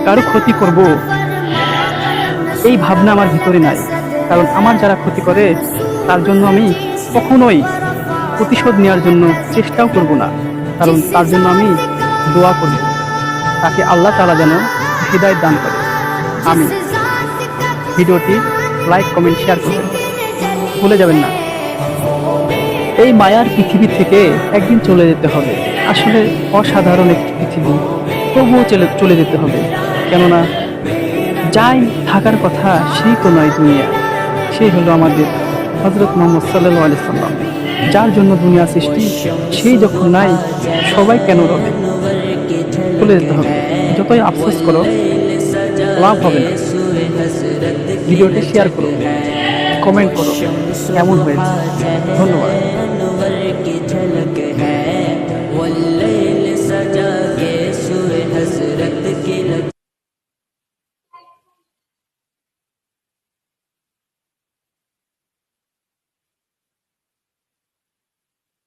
কারো ক্ষতি করব এই ভাবনা আমার ভিতরে নাই। কারণ আমার যারা ক্ষতি করে তার জন্য আমি কখনোই প্রতিশোধ নেওয়ার জন্য চেষ্টাও করব না। কারণ তার জন্য আমি দোয়া করব, তাকে আল্লাহ তাআলা যেন হিদায়াত দান করে। আমি ভিডিওটি লাইক কমেন্ট শেয়ার করবেন, ভুলে যাবেন না। এই মায়ার পৃথিবী থেকে একদিন চলে যেতে হবে। আসলে অসাধারণ একটি পৃথিবী, তবুও চলে যেতে হবে। কেননা যাই থাকার কথা সেই তো নয় দুনিয়া, সেই হলো আমাদের হযরত মুহাম্মদ সাল্লাল্লাহু আলাইহি সাল্লাম, যার জন্য দুনিয়া সৃষ্টি। সেই যখন নাই, সবাই কেন রবে? চলে যেতে হবে। যতই আফসোস করো লাভ হবে না। ভিডিওটি শেয়ার করো, কমেন্ট করো কেমন হয়েছে। ধন্যবাদ।